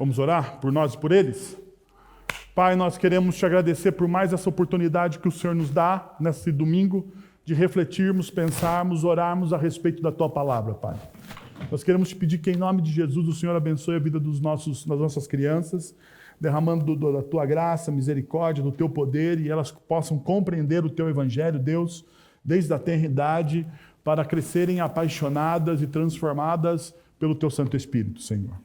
Vamos orar por nós e por eles? Pai, nós queremos te agradecer por mais essa oportunidade que o Senhor nos dá nesse domingo de refletirmos, pensarmos, orarmos a respeito da Tua palavra, Pai. Nós queremos te pedir que em nome de Jesus o Senhor abençoe a vida das nossas crianças, derramando da Tua graça, misericórdia, do Teu poder e elas possam compreender o Teu Evangelho, Deus, desde a tenridade, para crescerem apaixonadas e transformadas pelo Teu Santo Espírito, Senhor.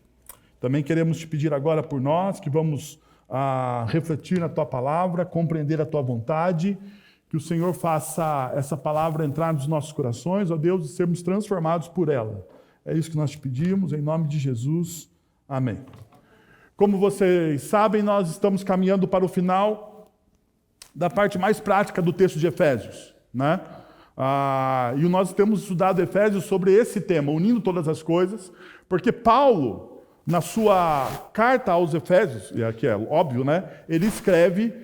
Também queremos te pedir agora por nós, que vamos refletir na Tua palavra, compreender a Tua vontade, que o Senhor faça essa palavra entrar nos nossos corações, ó Deus, e sermos transformados por ela. É isso que nós te pedimos, em nome de Jesus. Amém. Como vocês sabem, nós estamos caminhando para o final da parte mais prática do texto de Efésios, né? E nós temos estudado Efésios sobre esse tema, unindo todas as coisas, porque Paulo, na sua carta aos Efésios, e aqui é óbvio, né? Ele escreve,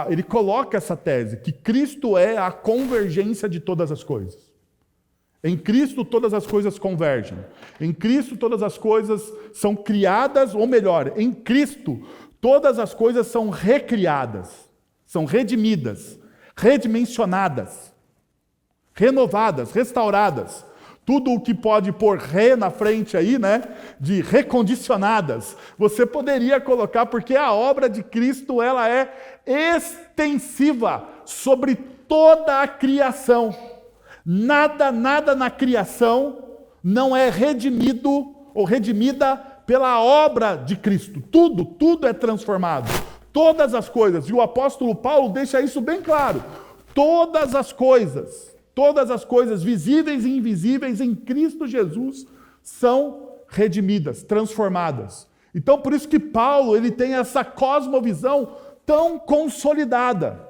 ele coloca essa tese, que Cristo é a convergência de todas as coisas. Em Cristo todas as coisas convergem. Em Cristo todas as coisas são criadas, ou melhor, em Cristo todas as coisas são recriadas, são redimidas, redimensionadas, renovadas, restauradas. Tudo o que pode pôr na frente aí, né, de recondicionadas, você poderia colocar, porque a obra de Cristo ela é extensiva sobre toda a criação. Nada na criação não é redimido ou redimida pela obra de Cristo. Tudo é transformado. Todas as coisas. E o apóstolo Paulo deixa isso bem claro. Todas as coisas visíveis e invisíveis em Cristo Jesus são redimidas, transformadas. Então, por isso que Paulo ele tem essa cosmovisão tão consolidada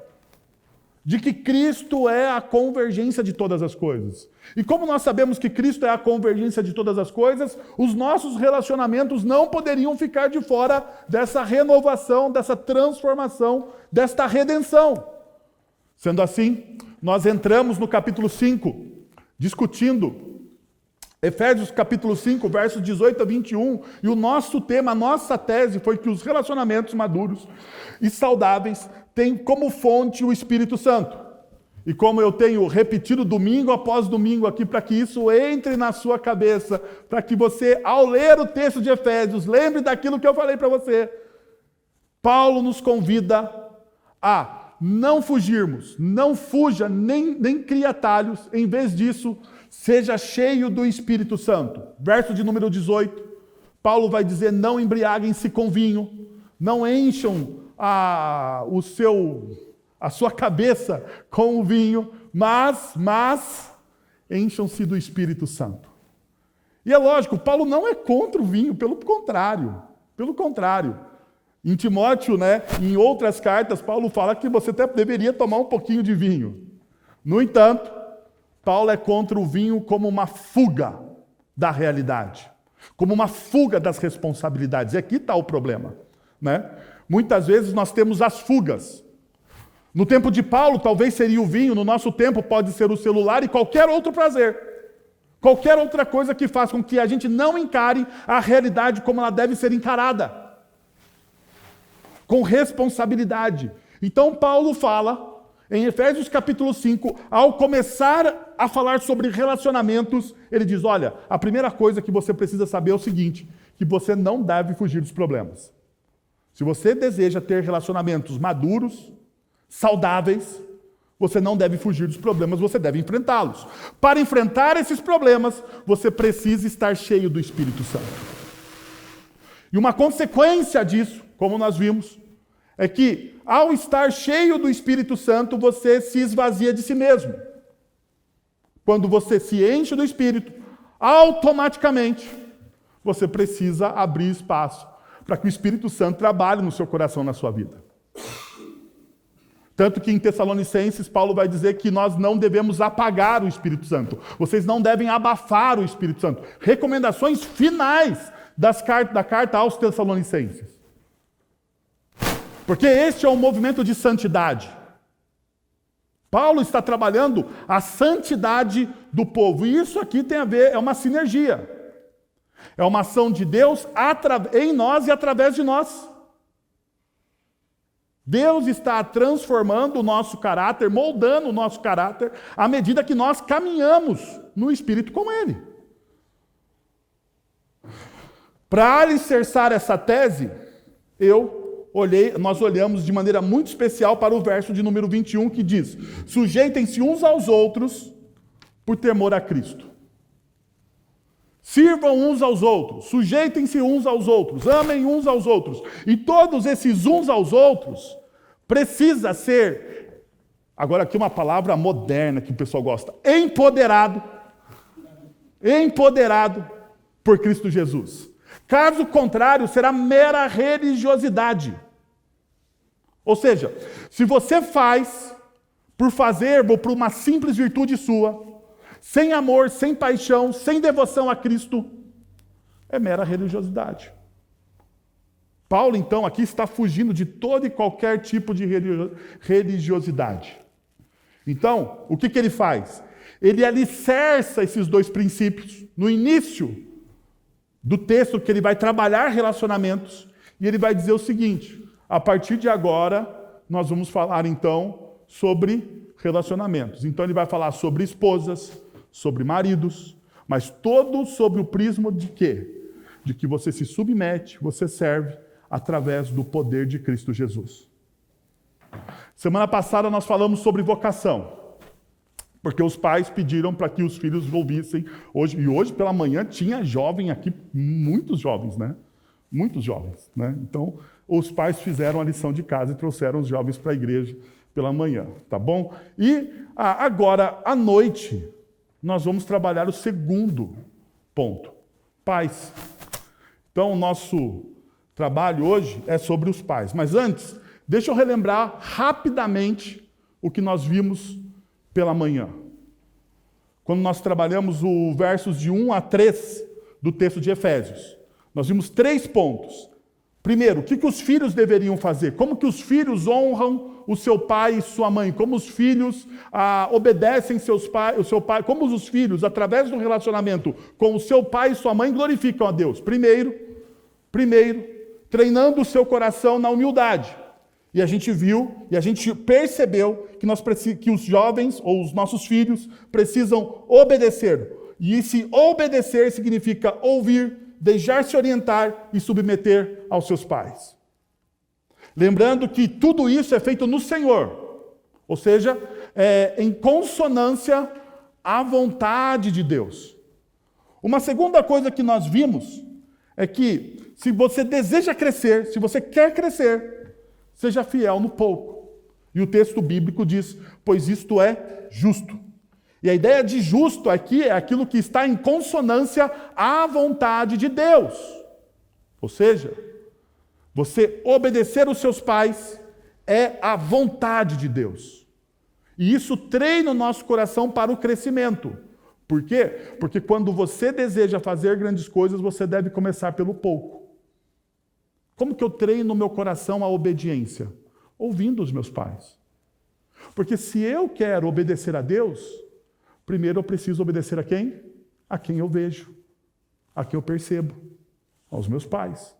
de que Cristo é a convergência de todas as coisas. E como nós sabemos que Cristo é a convergência de todas as coisas, os nossos relacionamentos não poderiam ficar de fora dessa renovação, dessa transformação, desta redenção. Sendo assim, nós entramos no capítulo 5, discutindo Efésios capítulo 5, versos 18 a 21, e o nosso tema, a nossa tese foi que os relacionamentos maduros e saudáveis têm como fonte o Espírito Santo. E como eu tenho repetido domingo após domingo aqui, para que isso entre na sua cabeça, para que você, ao ler o texto de Efésios, lembre daquilo que eu falei para você. Paulo nos convida a não fugirmos, não fuja, nem crie atalhos, em vez disso, seja cheio do Espírito Santo. Verso de número 18, Paulo vai dizer, não embriaguem-se com vinho, não encham a sua cabeça com o vinho, mas encham-se do Espírito Santo. E é lógico, Paulo não é contra o vinho, pelo contrário. Em Timóteo, né, em outras cartas, Paulo fala que você até deveria tomar um pouquinho de vinho. No entanto, Paulo é contra o vinho como uma fuga da realidade, como uma fuga das responsabilidades. E aqui está o problema, né? Muitas vezes nós temos as fugas. No tempo de Paulo, talvez seria o vinho, no nosso tempo pode ser o celular e qualquer outro prazer. Qualquer outra coisa que faça com que a gente não encare a realidade como ela deve ser encarada. Com responsabilidade. Então Paulo fala, em Efésios capítulo 5, ao começar a falar sobre relacionamentos, ele diz, olha, a primeira coisa que você precisa saber é o seguinte, que você não deve fugir dos problemas. Se você deseja ter relacionamentos maduros, saudáveis, você não deve fugir dos problemas, você deve enfrentá-los. Para enfrentar esses problemas, você precisa estar cheio do Espírito Santo. E uma consequência disso, como nós vimos, é que ao estar cheio do Espírito Santo, você se esvazia de si mesmo. Quando você se enche do Espírito, automaticamente você precisa abrir espaço para que o Espírito Santo trabalhe no seu coração, na sua vida. Tanto que em Tessalonicenses, Paulo vai dizer que nós não devemos apagar o Espírito Santo. Vocês não devem abafar o Espírito Santo. Recomendações finais da carta aos Tessalonicenses. Porque este é um movimento de santidade. Paulo está trabalhando a santidade do povo. E isso aqui tem a ver, é uma sinergia. É uma ação de Deus em nós e através de nós. Deus está transformando o nosso caráter, moldando o nosso caráter, à medida que nós caminhamos no Espírito com Ele. Para alicerçar essa tese, nós olhamos de maneira muito especial para o verso de número 21, que diz: sujeitem-se uns aos outros por temor a Cristo. Sirvam uns aos outros, sujeitem-se uns aos outros, amem uns aos outros. E todos esses uns aos outros precisa ser, agora aqui uma palavra moderna que o pessoal gosta, empoderado por Cristo Jesus. Caso contrário, será mera religiosidade. Ou seja, se você faz por fazer ou por uma simples virtude sua, sem amor, sem paixão, sem devoção a Cristo, é mera religiosidade. Paulo, então, aqui está fugindo de todo e qualquer tipo de religiosidade. Então, o que ele faz? Ele alicerça esses dois princípios no início do texto, que ele vai trabalhar relacionamentos, e ele vai dizer o seguinte: a partir de agora, nós vamos falar, então, sobre relacionamentos. Então, ele vai falar sobre esposas, sobre maridos, mas todo sobre o prisma de quê? De que você se submete, você serve através do poder de Cristo Jesus. Semana passada nós falamos sobre vocação, porque os pais pediram para que os filhos ouvissem. Hoje pela manhã tinha jovem aqui, muitos jovens, né? Muitos jovens, né? Então, os pais fizeram a lição de casa e trouxeram os jovens para a igreja pela manhã, tá bom? E agora, à noite, nós vamos trabalhar o segundo ponto, pais. Então, o nosso trabalho hoje é sobre os pais. Mas antes, deixa eu relembrar rapidamente o que nós vimos pela manhã. Quando nós trabalhamos os versos de 1 a 3 do texto de Efésios, nós vimos 3 pontos. Primeiro, o que os filhos deveriam fazer? Como que os filhos honram o seu pai e sua mãe? Como os filhos obedecem o seu pai? Como os filhos, através do relacionamento com o seu pai e sua mãe, glorificam a Deus? Primeiro, treinando o seu coração na humildade. E a gente viu, e a gente percebeu que os jovens, ou os nossos filhos, precisam obedecer. E esse obedecer significa ouvir, deixar-se orientar e submeter aos seus pais. Lembrando que tudo isso é feito no Senhor, ou seja, em consonância à vontade de Deus. Uma segunda coisa que nós vimos é que se você deseja crescer, se você quer crescer, seja fiel no pouco. E o texto bíblico diz: pois isto é justo. E a ideia de justo aqui é aquilo que está em consonância à vontade de Deus. Ou seja, você obedecer os seus pais é a vontade de Deus. E isso treina o nosso coração para o crescimento. Por quê? Porque quando você deseja fazer grandes coisas, você deve começar pelo pouco. Como que eu treino o meu coração à obediência? Ouvindo os meus pais. Porque se eu quero obedecer a Deus, primeiro eu preciso obedecer a quem? A quem eu vejo, a quem eu percebo, aos meus pais.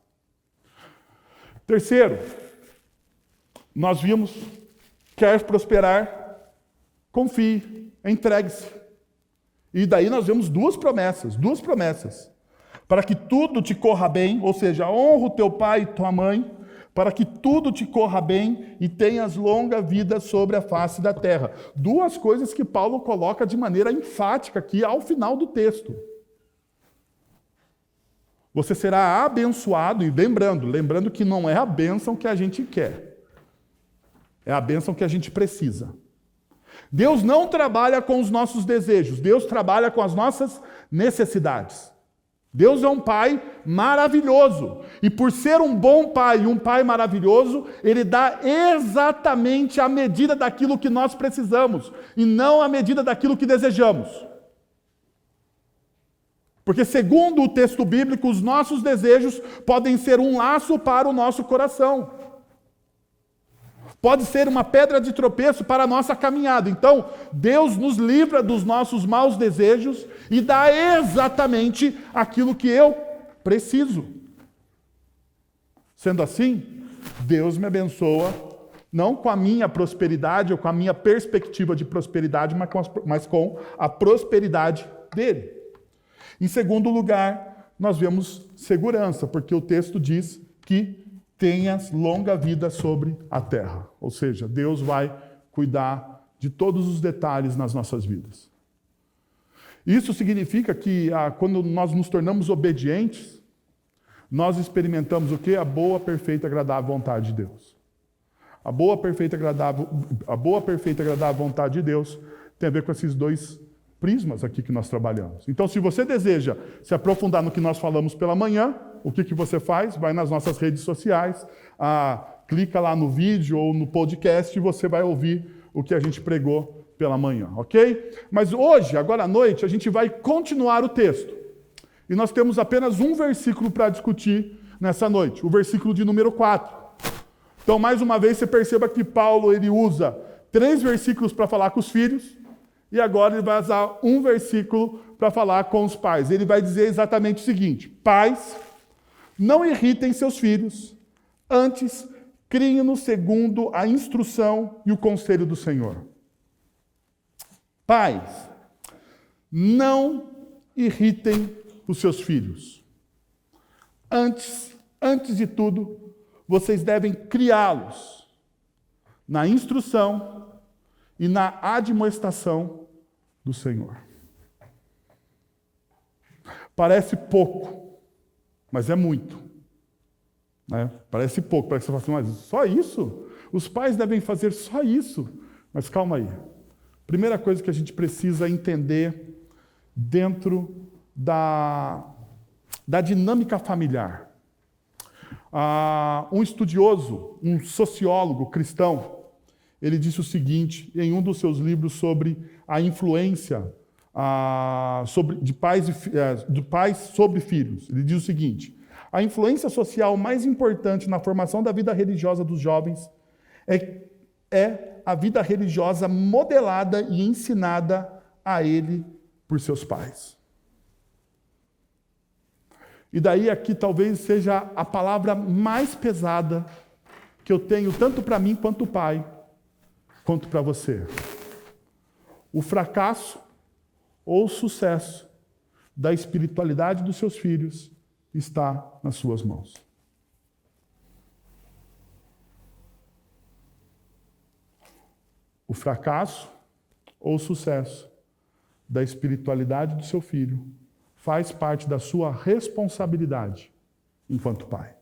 Terceiro, nós vimos: quer prosperar, confie, entregue-se. E daí nós vemos duas promessas. Para que tudo te corra bem, ou seja, honra o teu pai e tua mãe, para que tudo te corra bem e tenhas longa vida sobre a face da terra. Duas coisas que Paulo coloca de maneira enfática aqui ao final do texto. Você será abençoado, e lembrando que não é a bênção que a gente quer, é a bênção que a gente precisa. Deus não trabalha com os nossos desejos, Deus trabalha com as nossas necessidades. Deus é um pai maravilhoso. E por ser um bom pai e um pai maravilhoso, ele dá exatamente a medida daquilo que nós precisamos, e não a medida daquilo que desejamos. Porque, segundo o texto bíblico, os nossos desejos podem ser um laço para o nosso coração. Pode ser uma pedra de tropeço para a nossa caminhada. Então, Deus nos livra dos nossos maus desejos e dá exatamente aquilo que eu preciso. Sendo assim, Deus me abençoa, não com a minha prosperidade ou com a minha perspectiva de prosperidade, mas com a prosperidade dele. Em segundo lugar, nós vemos segurança, porque o texto diz que tenhas longa vida sobre a terra. Ou seja, Deus vai cuidar de todos os detalhes nas nossas vidas. Isso significa que quando nós nos tornamos obedientes, nós experimentamos o quê? A boa, perfeita e agradável vontade de Deus. A boa, perfeita e agradável vontade de Deus tem a ver com esses dois prismas aqui que nós trabalhamos. Então, se você deseja se aprofundar no que nós falamos pela manhã, o que você faz? Vai nas nossas redes sociais, clica lá no vídeo ou no podcast e você vai ouvir o que a gente pregou pela manhã, ok? Mas hoje, agora à noite, a gente vai continuar o texto. E nós temos apenas um versículo para discutir nessa noite, o versículo de número 4. Então, mais uma vez, você perceba que Paulo ele usa 3 versículos para falar com os filhos, e agora ele vai usar um versículo para falar com os pais. Ele vai dizer exatamente o seguinte: pais, não irritem seus filhos, antes criem-nos segundo a instrução e o conselho do Senhor. Pais, não irritem os seus filhos. Antes de tudo, vocês devem criá-los na instrução e na admoestação do Senhor. Parece pouco, mas é muito. Né? Parece pouco, parece que você fala assim, mas só isso? Os pais devem fazer só isso? Mas calma aí. Primeira coisa que a gente precisa entender dentro da dinâmica familiar. Um estudioso, um sociólogo cristão, ele disse o seguinte, em um dos seus livros sobre a influência de pais sobre filhos. Ele diz o seguinte: a influência social mais importante na formação da vida religiosa dos jovens é a vida religiosa modelada e ensinada a ele por seus pais. E daí aqui talvez seja a palavra mais pesada que eu tenho tanto para mim quanto pai, quanto para você. O fracasso ou o sucesso da espiritualidade dos seus filhos está nas suas mãos. O fracasso ou o sucesso da espiritualidade do seu filho faz parte da sua responsabilidade enquanto pai.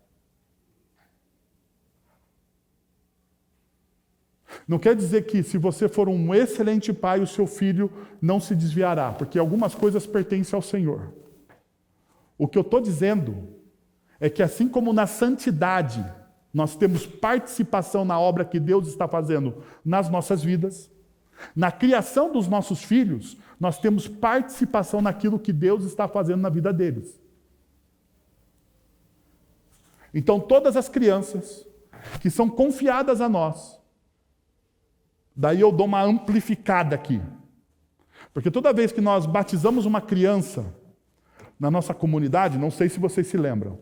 Não quer dizer que se você for um excelente pai, o seu filho não se desviará, porque algumas coisas pertencem ao Senhor. O que eu estou dizendo é que assim como na santidade nós temos participação na obra que Deus está fazendo nas nossas vidas, na criação dos nossos filhos, nós temos participação naquilo que Deus está fazendo na vida deles. Então, todas as crianças que são confiadas a nós, daí eu dou uma amplificada aqui. Porque toda vez que nós batizamos uma criança na nossa comunidade, não sei se vocês se lembram,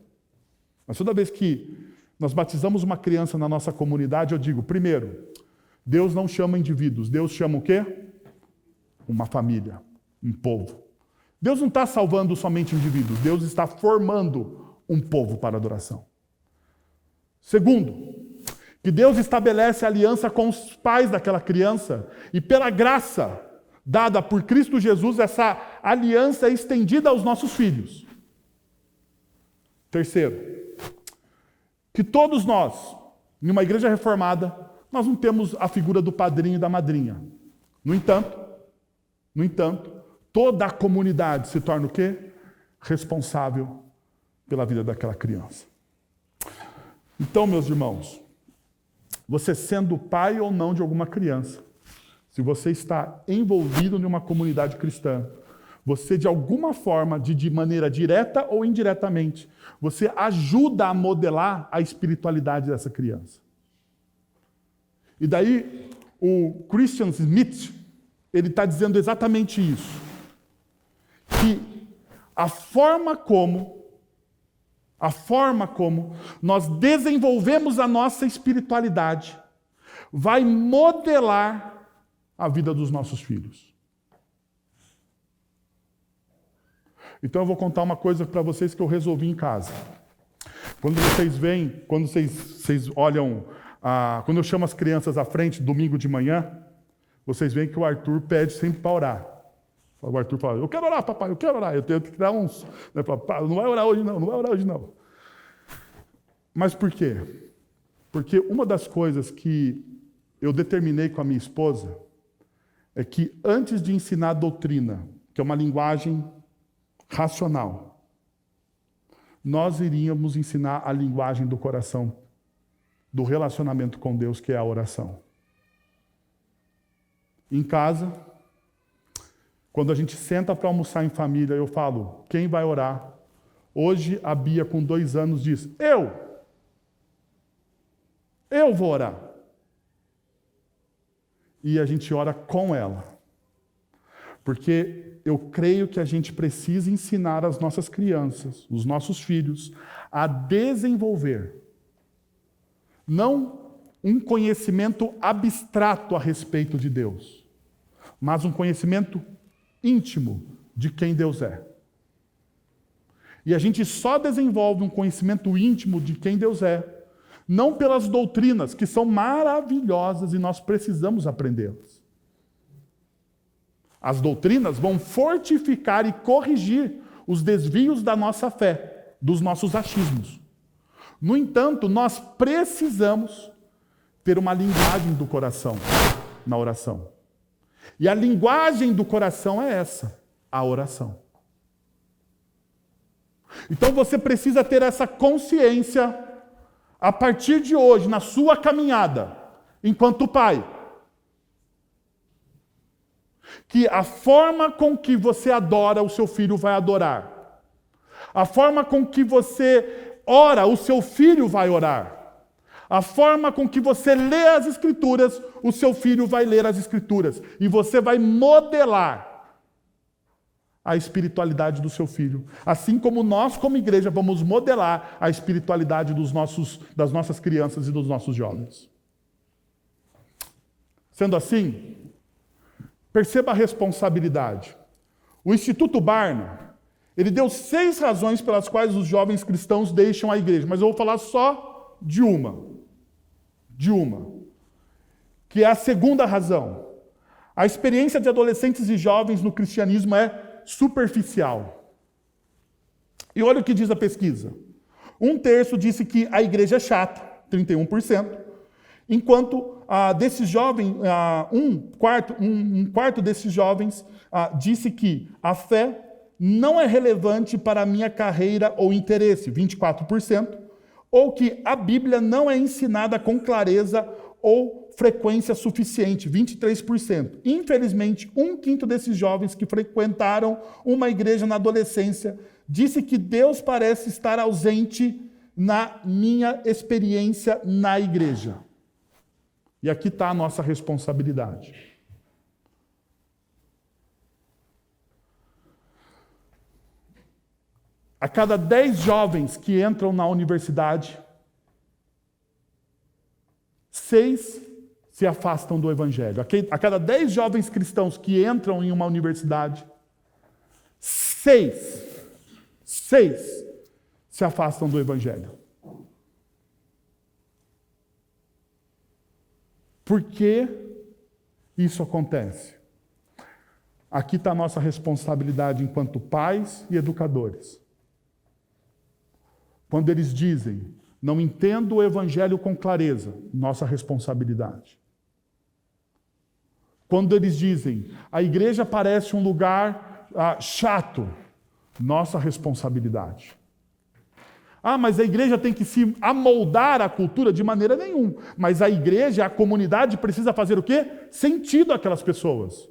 mas toda vez que nós batizamos uma criança na nossa comunidade, eu digo, primeiro, Deus não chama indivíduos, Deus chama o quê? Uma família, um povo. Deus não está salvando somente indivíduos, Deus está formando um povo para adoração. Segundo, que Deus estabelece aliança com os pais daquela criança e pela graça dada por Cristo Jesus, essa aliança é estendida aos nossos filhos. Terceiro, que todos nós, em uma igreja reformada, nós não temos a figura do padrinho e da madrinha. No entanto, toda a comunidade se torna o quê? Responsável pela vida daquela criança. Então, meus irmãos, você sendo pai ou não de alguma criança, se você está envolvido em uma comunidade cristã, você de alguma forma, de maneira direta ou indiretamente, você ajuda a modelar a espiritualidade dessa criança. E daí, o Christian Smith, ele está dizendo exatamente isso. Que a forma como a forma como nós desenvolvemos a nossa espiritualidade vai modelar a vida dos nossos filhos. Então eu vou contar uma coisa para vocês que eu resolvi em casa. Quando vocês olham, quando eu chamo as crianças à frente, domingo de manhã, vocês veem que o Arthur pede sempre para orar. O Arthur fala, eu quero orar, papai, eu quero orar. Eu tenho que dar uns... Né, papai, não vai orar hoje não, não vai orar hoje não. Mas por quê? Porque uma das coisas que eu determinei com a minha esposa é que antes de ensinar a doutrina, que é uma linguagem racional, nós iríamos ensinar a linguagem do coração, do relacionamento com Deus, que é a oração. Em casa, quando a gente senta para almoçar em família, eu falo, quem vai orar? Hoje a Bia, com 2 anos, diz, eu vou orar. E a gente ora com ela. Porque eu creio que a gente precisa ensinar as nossas crianças, os nossos filhos, a desenvolver não um conhecimento abstrato a respeito de Deus, mas um conhecimento íntimo de quem Deus é. E a gente só desenvolve um conhecimento íntimo de quem Deus é, não pelas doutrinas, que são maravilhosas e nós precisamos aprendê-las. As doutrinas vão fortificar e corrigir os desvios da nossa fé, dos nossos achismos. No entanto, nós precisamos ter uma linguagem do coração na oração. E a linguagem do coração é essa, a oração. Então você precisa ter essa consciência a partir de hoje, na sua caminhada, enquanto pai. Que a forma com que você adora, o seu filho vai adorar. A forma com que você ora, o seu filho vai orar. A forma com que você lê as Escrituras, o seu filho vai ler as Escrituras. E você vai modelar a espiritualidade do seu filho. Assim como nós, como igreja, vamos modelar a espiritualidade das nossas crianças e dos nossos jovens. Sendo assim, perceba a responsabilidade. O Instituto Barna, ele deu 6 razões pelas quais os jovens cristãos deixam a igreja, mas eu vou falar só de uma, que é a segunda razão. A experiência de adolescentes e jovens no cristianismo é superficial. E olha o que diz a pesquisa. 1/3 disse que a igreja é chata, 31%, enquanto desses jovens, um quarto desses jovens disse que a fé não é relevante para a minha carreira ou interesse, 24%, ou que a Bíblia não é ensinada com clareza ou frequência suficiente, 23%. Infelizmente, 1/5 desses jovens que frequentaram uma igreja na adolescência disse que Deus parece estar ausente na minha experiência na igreja. E aqui está a nossa responsabilidade. A cada 10 jovens que entram na universidade, 6 se afastam do Evangelho. A cada 10 jovens cristãos que entram em uma universidade, 6 se afastam do Evangelho. Por que isso acontece? Aqui está a nossa responsabilidade enquanto pais e educadores. Quando eles dizem, não entendo o Evangelho com clareza, nossa responsabilidade. Quando eles dizem, a igreja parece um lugar chato, nossa responsabilidade. Mas a igreja tem que se amoldar à cultura de maneira nenhuma. Mas a igreja, a comunidade precisa fazer o quê? Sentido àquelas pessoas.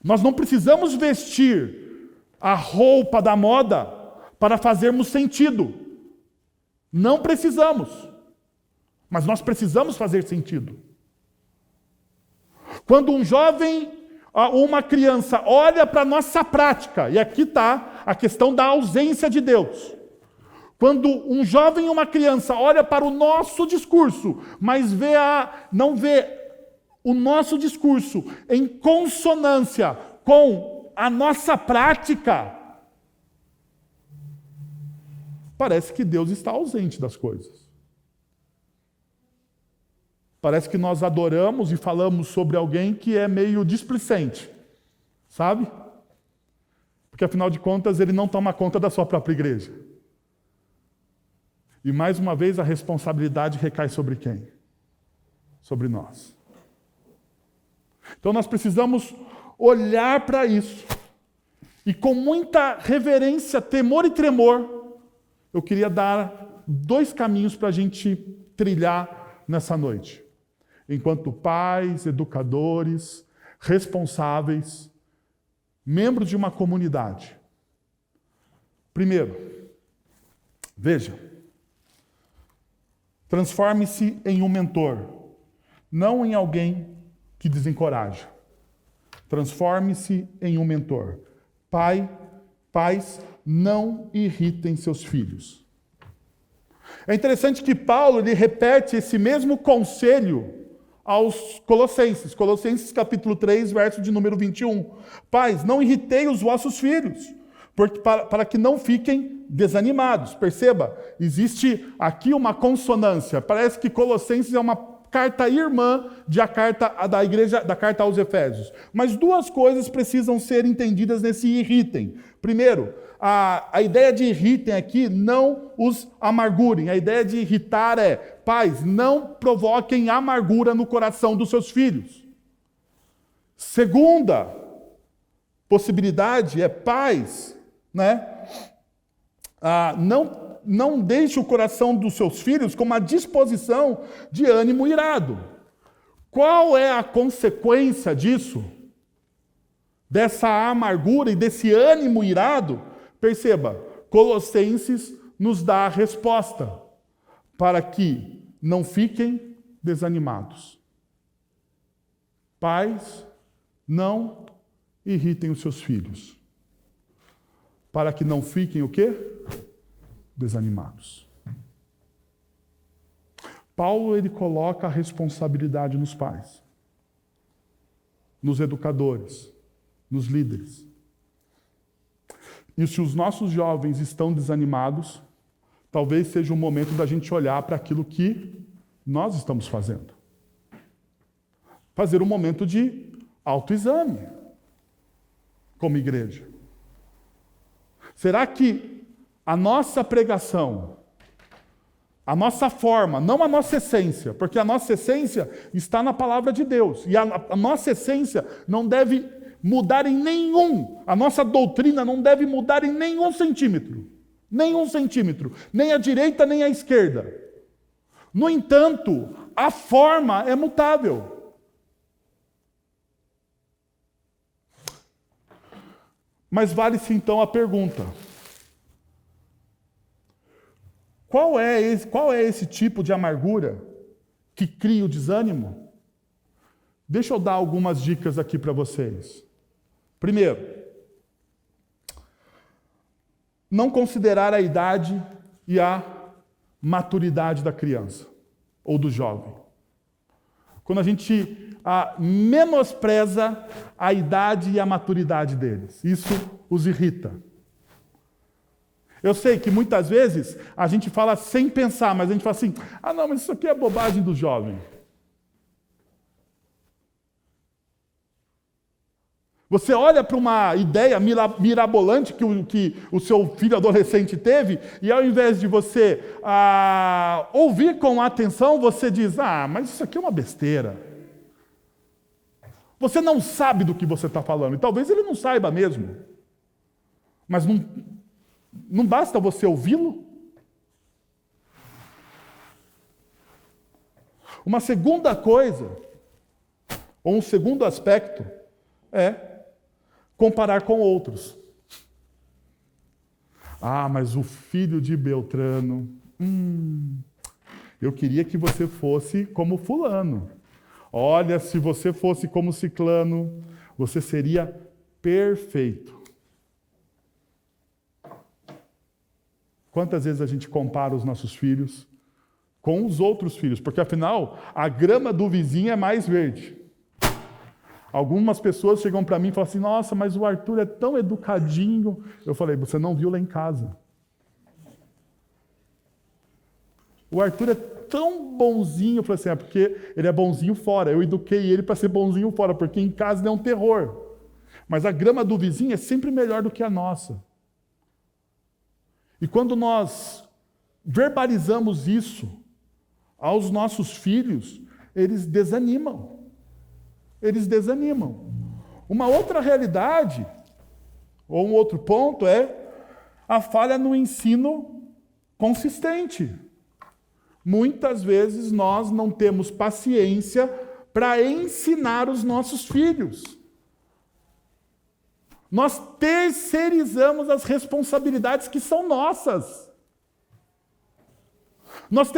Nós não precisamos vestir a roupa da moda para fazermos sentido. Não precisamos. Mas nós precisamos fazer sentido. Quando um jovem uma criança olha para a nossa prática, e aqui está a questão da ausência de Deus. Quando um jovem ou uma criança olha para o nosso discurso, mas não vê o nosso discurso em consonância com a nossa prática, parece que Deus está ausente das coisas. Parece que nós adoramos e falamos sobre alguém que é meio displicente, sabe? Porque, afinal de contas, ele não toma conta da sua própria igreja. E, mais uma vez, a responsabilidade recai sobre quem? Sobre nós. Então, nós precisamos olhar para isso. E, com muita reverência, temor e tremor, eu queria dar 2 caminhos para a gente trilhar nessa noite. Enquanto pais, educadores, responsáveis, membros de uma comunidade. Primeiro, veja, transforme-se em um mentor, não em alguém que desencoraja. Transforme-se em um mentor. Pais, não irritem seus filhos. É interessante que Paulo ele repete esse mesmo conselho aos Colossenses. Colossenses capítulo 3, verso de número 21. Pais, não irritei os vossos filhos, para que não fiquem desanimados. Perceba, existe aqui uma consonância. Parece que Colossenses é uma carta irmã da igreja, da carta aos Efésios. Mas 2 coisas precisam ser entendidas nesse irritem. Primeiro, a ideia de irritem aqui, não os amargurem. A ideia de irritar é, pais, não provoquem amargura no coração dos seus filhos. Segunda possibilidade é, pais, não deixe o coração dos seus filhos com uma disposição de ânimo irado. Qual é a consequência disso? Dessa amargura e desse ânimo irado? Perceba, Colossenses nos dá a resposta para que não fiquem desanimados. Pais, não irritem os seus filhos, para que não fiquem o quê? Desanimados. Paulo, ele coloca a responsabilidade nos pais, nos educadores, nos líderes. E se os nossos jovens estão desanimados, talvez seja o momento da gente olhar para aquilo que nós estamos fazendo. Fazer um momento de autoexame como igreja. Será que a nossa pregação, a nossa forma, não a nossa essência, porque a nossa essência está na palavra de Deus, e a nossa essência não deve mudar em nenhum, a nossa doutrina não deve mudar em nenhum centímetro, nem à direita nem à esquerda. No entanto, a forma é mutável. Mas vale-se então a pergunta: qual é esse tipo de amargura que cria o desânimo? Deixa eu dar algumas dicas aqui para vocês. Primeiro, não considerar a idade e a maturidade da criança ou do jovem. Quando a gente menospreza a idade e a maturidade deles, isso os irrita. Eu sei que muitas vezes a gente fala sem pensar, mas a gente fala assim, não, mas isso aqui é bobagem do jovem. Você olha para uma ideia mirabolante que o seu filho adolescente teve, e ao invés de você ouvir com atenção, você diz, mas isso aqui é uma besteira. Você não sabe do que você está falando, e talvez ele não saiba mesmo. Mas não basta você ouvi-lo? Uma segunda coisa, ou um segundo aspecto, é comparar com outros. Mas o filho de Beltrano, eu queria que você fosse como fulano. Olha, se você fosse como ciclano, você seria perfeito. Quantas vezes a gente compara os nossos filhos com os outros filhos? Porque, afinal, a grama do vizinho é mais verde. Algumas pessoas chegam para mim e falam assim, nossa, mas o Arthur é tão educadinho. Eu falei, você não viu lá em casa. O Arthur é tão bonzinho. Eu falei assim, porque ele é bonzinho fora. Eu eduquei ele para ser bonzinho fora, porque em casa ele é um terror. Mas a grama do vizinho é sempre melhor do que a nossa. E quando nós verbalizamos isso aos nossos filhos, eles desanimam. Eles desanimam. Uma outra realidade, ou um outro ponto, é a falha no ensino consistente. Muitas vezes nós não temos paciência para ensinar os nossos filhos. Nós terceirizamos as responsabilidades que são nossas. Nós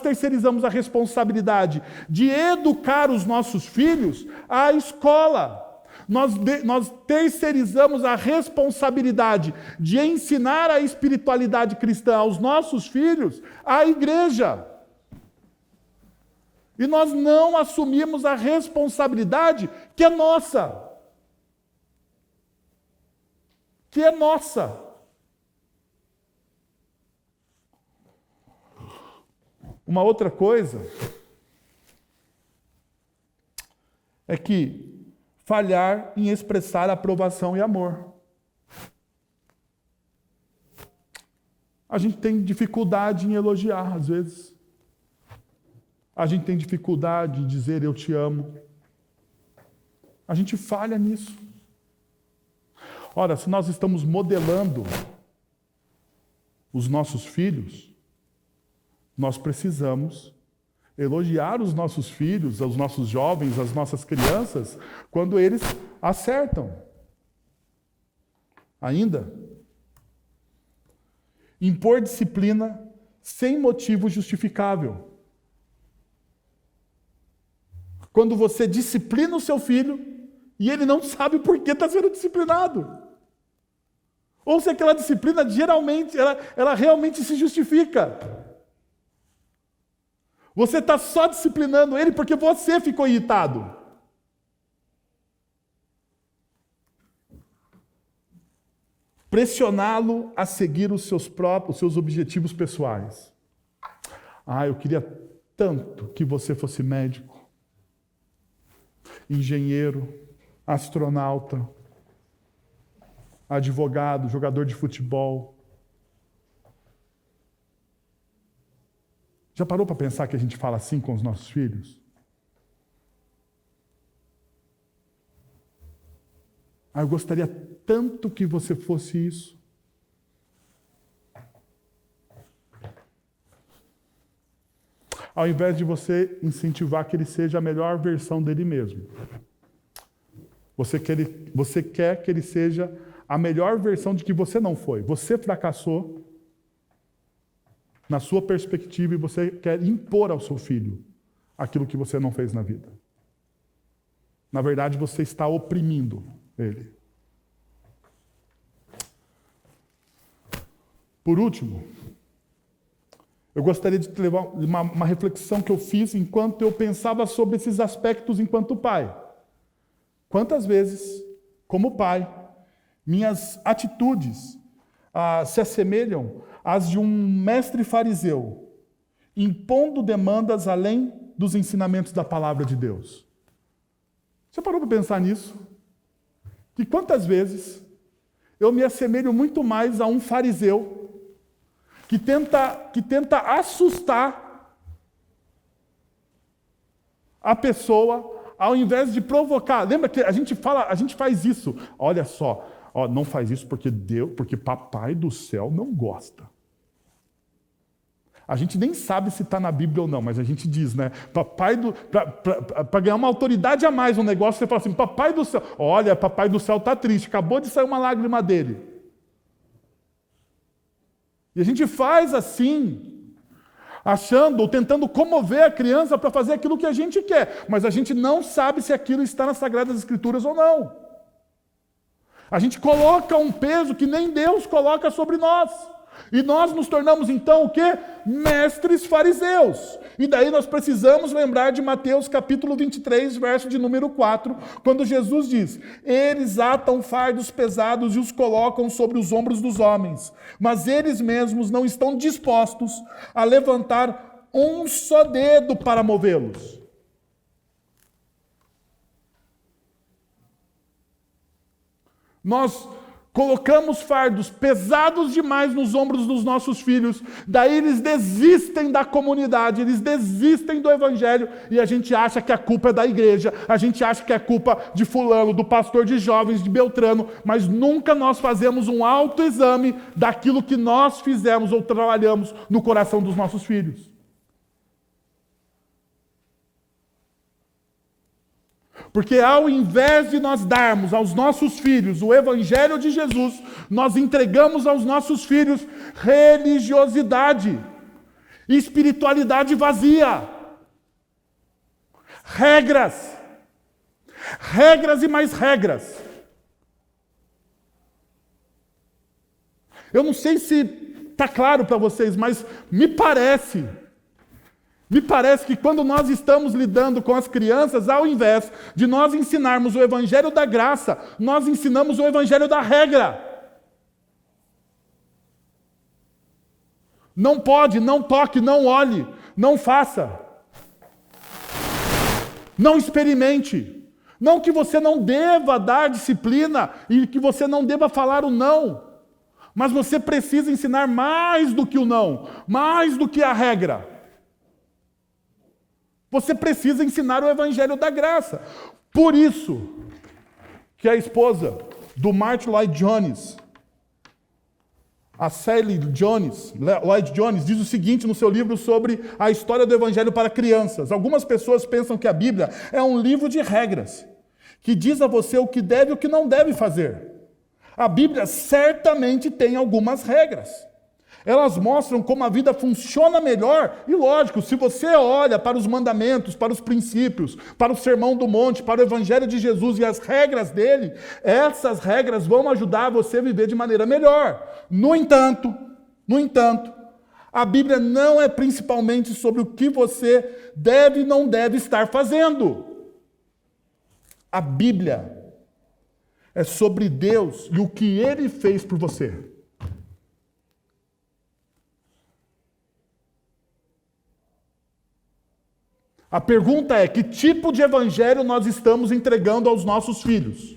terceirizamos a responsabilidade de educar os nossos filhos à escola. Nós terceirizamos a responsabilidade de ensinar a espiritualidade cristã aos nossos filhos à igreja. E nós não assumimos a responsabilidade que é nossa. Que é nossa. Uma outra coisa é que falhar em expressar aprovação e amor. A gente tem dificuldade em elogiar, às vezes. A gente tem dificuldade em dizer eu te amo. A gente falha nisso. Ora, se nós estamos modelando os nossos filhos, nós precisamos elogiar os nossos filhos, os nossos jovens, as nossas crianças, quando eles acertam. Ainda, impor disciplina sem motivo justificável. Quando você disciplina o seu filho e ele não sabe por que está sendo disciplinado. Ou se aquela disciplina geralmente, ela realmente se justifica. Você está só disciplinando ele porque você ficou irritado. Pressioná-lo a seguir os seus objetivos pessoais. Eu queria tanto que você fosse médico, engenheiro, astronauta, advogado, jogador de futebol. Já parou para pensar que a gente fala assim com os nossos filhos? Eu gostaria tanto que você fosse isso. Ao invés de você incentivar que ele seja a melhor versão dele mesmo. Você quer que ele seja a melhor versão de que você não foi. Você fracassou na sua perspectiva e você quer impor ao seu filho aquilo que você não fez na vida. Na verdade, você está oprimindo ele. Por último, eu gostaria de te levar uma reflexão que eu fiz enquanto eu pensava sobre esses aspectos enquanto pai. Quantas vezes, como pai, minhas atitudes se assemelham às de um mestre fariseu, impondo demandas além dos ensinamentos da palavra de Deus? Você parou para pensar nisso? E quantas vezes eu me assemelho muito mais a um fariseu que tenta assustar a pessoa ao invés de provocar. Lembra que a gente faz isso. Olha só, não faz isso porque papai do céu não gosta. A gente nem sabe se está na Bíblia ou não, mas a gente diz, né? Para ganhar uma autoridade a mais no negócio, você fala assim, papai do céu, olha, papai do céu está triste, acabou de sair uma lágrima dele. E a gente faz assim, achando ou tentando comover a criança para fazer aquilo que a gente quer, mas a gente não sabe se aquilo está nas Sagradas Escrituras ou não. A gente coloca um peso que nem Deus coloca sobre nós. E nós nos tornamos então o quê? Mestres fariseus. E daí nós precisamos lembrar de Mateus capítulo 23, verso de número 4, quando Jesus diz: eles atam fardos pesados e os colocam sobre os ombros dos homens, mas eles mesmos não estão dispostos a levantar um só dedo para movê-los. Nós colocamos fardos pesados demais nos ombros dos nossos filhos, daí eles desistem da comunidade, eles desistem do evangelho, e a gente acha que a culpa é da igreja, a gente acha que é culpa de fulano, do pastor de jovens, de Beltrano, mas nunca nós fazemos um autoexame daquilo que nós fizemos ou trabalhamos no coração dos nossos filhos. Porque ao invés de nós darmos aos nossos filhos o Evangelho de Jesus, nós entregamos aos nossos filhos religiosidade, espiritualidade vazia, regras e mais regras. Eu não sei se está claro para vocês, mas me parece que quando nós estamos lidando com as crianças, ao invés de nós ensinarmos o evangelho da graça, nós ensinamos o evangelho da regra. Não pode, não toque, não olhe, não faça. Não experimente. Não que você não deva dar disciplina e que você não deva falar o não. Mas você precisa ensinar mais do que o não, mais do que a regra. Você precisa ensinar o evangelho da graça. Por isso que a esposa do Martin Lloyd Jones, a Sally Lloyd Jones, diz o seguinte no seu livro sobre a história do evangelho para crianças. Algumas pessoas pensam que a Bíblia é um livro de regras, que diz a você o que deve e o que não deve fazer. A Bíblia certamente tem algumas regras. Elas mostram como a vida funciona melhor. E lógico, se você olha para os mandamentos, para os princípios, para o Sermão do Monte, para o Evangelho de Jesus e as regras dele, essas regras vão ajudar você a viver de maneira melhor. No entanto, a Bíblia não é principalmente sobre o que você deve e não deve estar fazendo. A Bíblia é sobre Deus e o que Ele fez por você. A pergunta é: que tipo de evangelho nós estamos entregando aos nossos filhos?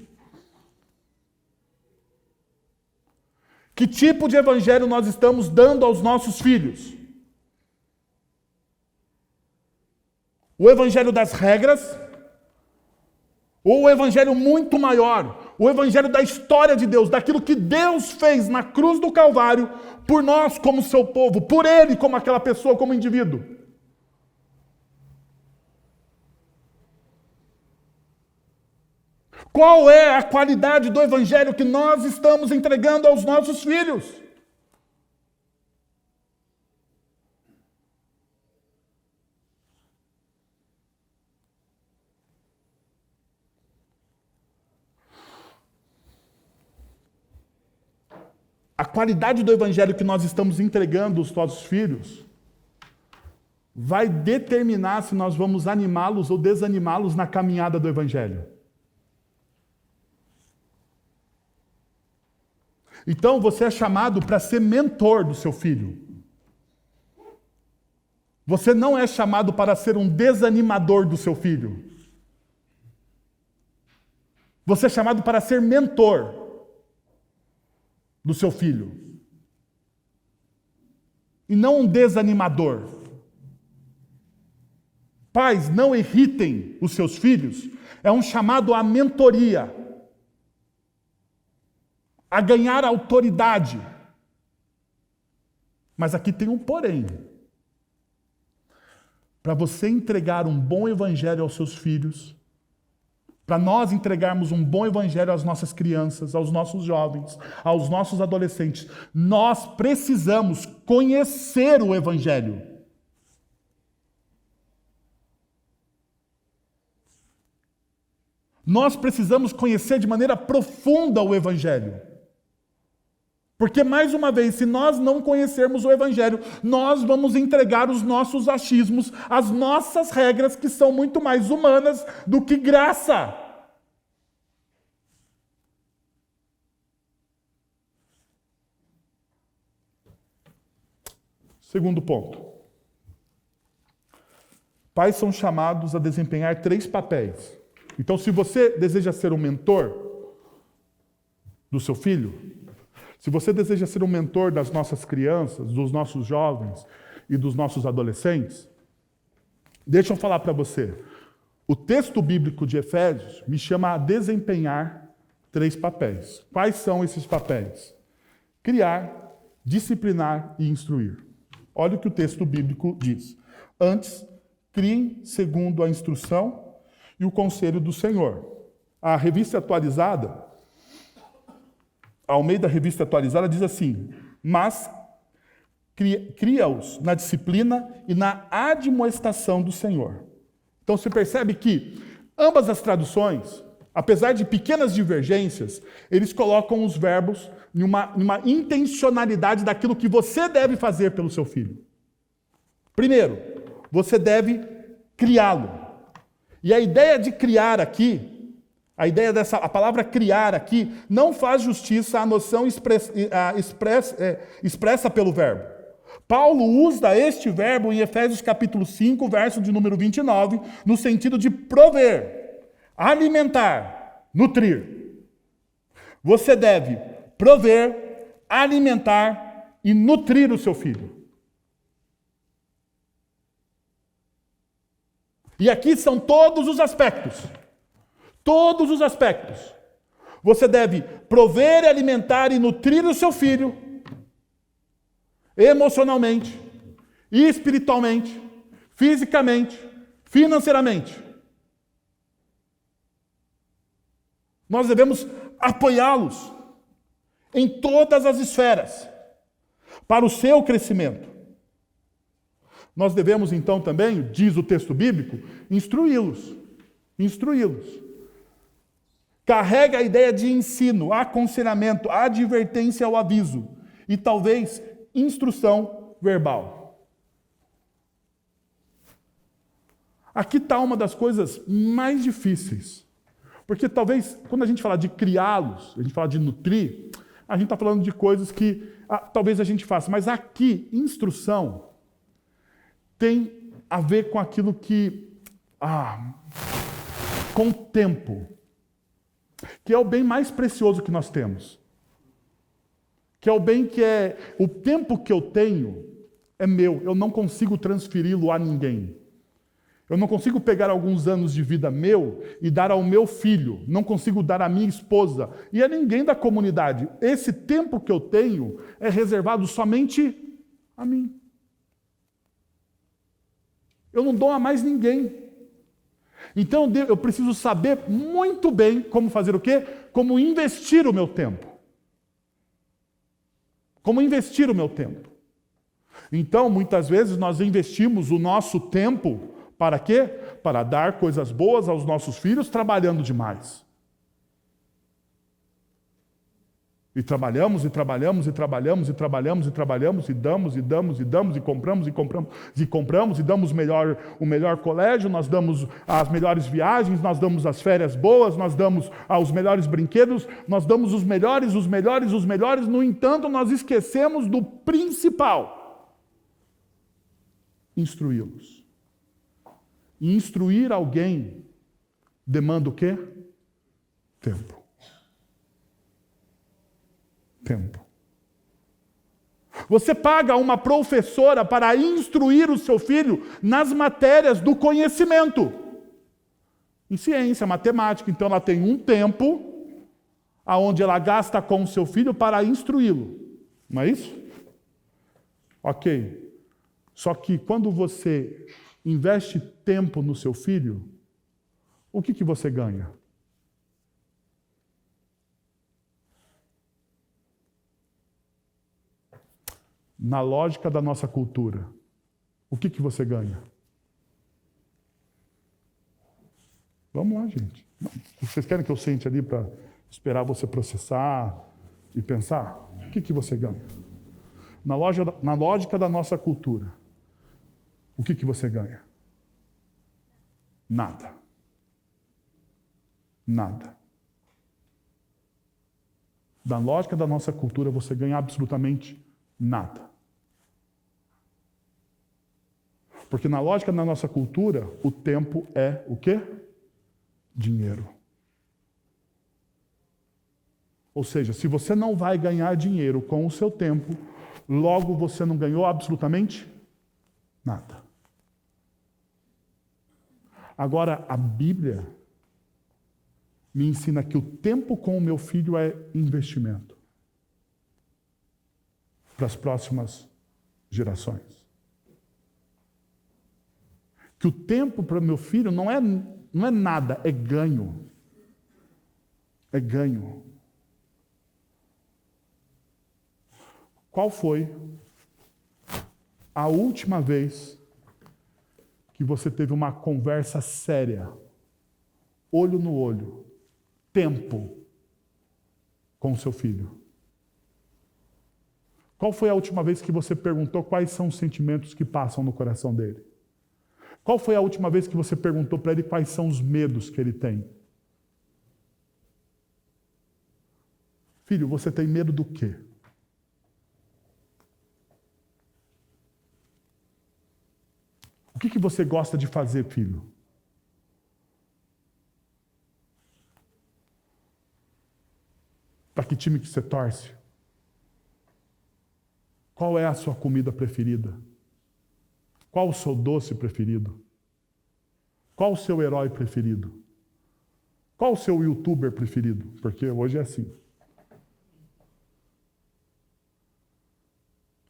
Que tipo de evangelho nós estamos dando aos nossos filhos? O evangelho das regras? Ou o evangelho muito maior? O evangelho da história de Deus, daquilo que Deus fez na cruz do Calvário por nós como seu povo, por Ele como aquela pessoa, como indivíduo? Qual é a qualidade do evangelho que nós estamos entregando aos nossos filhos? A qualidade do evangelho que nós estamos entregando aos nossos filhos vai determinar se nós vamos animá-los ou desanimá-los na caminhada do evangelho. Então, você é chamado para ser mentor do seu filho. Você não é chamado para ser um desanimador do seu filho. Você é chamado para ser mentor do seu filho. E não um desanimador. Pais, não irritem os seus filhos. É um chamado à mentoria. A ganhar autoridade. Mas aqui tem um porém. Para você entregar um bom evangelho aos seus filhos, para nós entregarmos um bom evangelho às nossas crianças, aos nossos jovens, aos nossos adolescentes, nós precisamos conhecer o evangelho. Nós precisamos conhecer de maneira profunda o Evangelho. Porque, mais uma vez, se nós não conhecermos o Evangelho, nós vamos entregar os nossos achismos, as nossas regras, que são muito mais humanas do que graça. Segundo ponto. Pais são chamados a desempenhar 3 papéis. Então, se você deseja ser um mentor do seu filho, se você deseja ser um mentor das nossas crianças, dos nossos jovens e dos nossos adolescentes, deixa eu falar para você. O texto bíblico de Efésios me chama a desempenhar 3 papéis. Quais são esses papéis? Criar, disciplinar e instruir. Olha o que o texto bíblico diz. Antes, criem segundo a instrução e o conselho do Senhor. A revista atualizada, a Almeida Revista Atualizada, diz assim: mas cria-os na disciplina e na admoestação do Senhor. Então você percebe que ambas as traduções, apesar de pequenas divergências, eles colocam os verbos numa intencionalidade daquilo que você deve fazer pelo seu filho. Primeiro, você deve criá-lo. E a ideia de criar aqui, a palavra criar aqui, não faz justiça à noção expressa pelo verbo. Paulo usa este verbo em Efésios capítulo 5, verso de número 29, no sentido de prover, alimentar, nutrir. Você deve prover, alimentar e nutrir o seu filho. E aqui são todos os aspectos. Todos os aspectos. Você deve prover, alimentar e nutrir o seu filho emocionalmente, espiritualmente, fisicamente, financeiramente. Nós devemos apoiá-los em todas as esferas para o seu crescimento. Nós devemos, então, também, diz o texto bíblico, instruí-los. Instruí-los. Carrega a ideia de ensino, aconselhamento, advertência ou aviso. E talvez instrução verbal. Aqui está uma das coisas mais difíceis. Porque talvez, quando a gente fala de criá-los, a gente fala de nutrir, a gente está falando de coisas que talvez a gente faça. Mas aqui, instrução tem a ver com aquilo que, com o tempo, que é o bem mais precioso que nós temos. Que é o bem que o tempo que eu tenho é meu, eu não consigo transferi-lo a ninguém. Eu não consigo pegar alguns anos de vida meu e dar ao meu filho, não consigo dar à minha esposa e a ninguém da comunidade. Esse tempo que eu tenho é reservado somente a mim. Eu não dou a mais ninguém. Então eu preciso saber muito bem como fazer o quê? Como investir o meu tempo. Como investir o meu tempo. Então, muitas vezes, nós investimos o nosso tempo para quê? Para dar coisas boas aos nossos filhos, trabalhando demais. E trabalhamos, e trabalhamos, e trabalhamos, e trabalhamos, e trabalhamos, e damos, e damos, e damos, e compramos, e compramos, e compramos, e damos o melhor colégio, nós damos as melhores viagens, nós damos as férias boas, nós damos os melhores brinquedos, nós damos os melhores, os melhores, os melhores, no entanto, nós esquecemos do principal. Instruí-los. E instruir alguém demanda o quê? Tempo. Tempo. Você paga uma professora para instruir o seu filho nas matérias do conhecimento. Em ciência, matemática. Então ela tem um tempo onde ela gasta com o seu filho para instruí-lo. Não é isso? Ok. Só que quando você investe tempo no seu filho, o que você ganha? Na lógica da nossa cultura, o que você ganha? Vamos lá, gente. Vocês querem que eu sente ali para esperar você processar e pensar? O que você ganha? Na lógica da nossa cultura, o que você ganha? Nada. Nada. Na lógica da nossa cultura, você ganha absolutamente nada. Porque na lógica da nossa cultura, o tempo é o quê? Dinheiro. Ou seja, se você não vai ganhar dinheiro com o seu tempo, logo você não ganhou absolutamente nada. Agora, a Bíblia me ensina que o tempo com o meu filho é investimento para as próximas gerações. Que o tempo para o meu filho não é nada, é ganho. É ganho. Qual foi a última vez que você teve uma conversa séria, olho no olho, tempo, com o seu filho? Qual foi a última vez que você perguntou quais são os sentimentos que passam no coração dele? Qual foi a última vez que você perguntou para ele quais são os medos que ele tem? Filho, você tem medo do quê? O que você gosta de fazer, filho? Para que time que você torce? Qual é a sua comida preferida? Qual o seu doce preferido? Qual o seu herói preferido? Qual o seu youtuber preferido? Porque hoje é assim.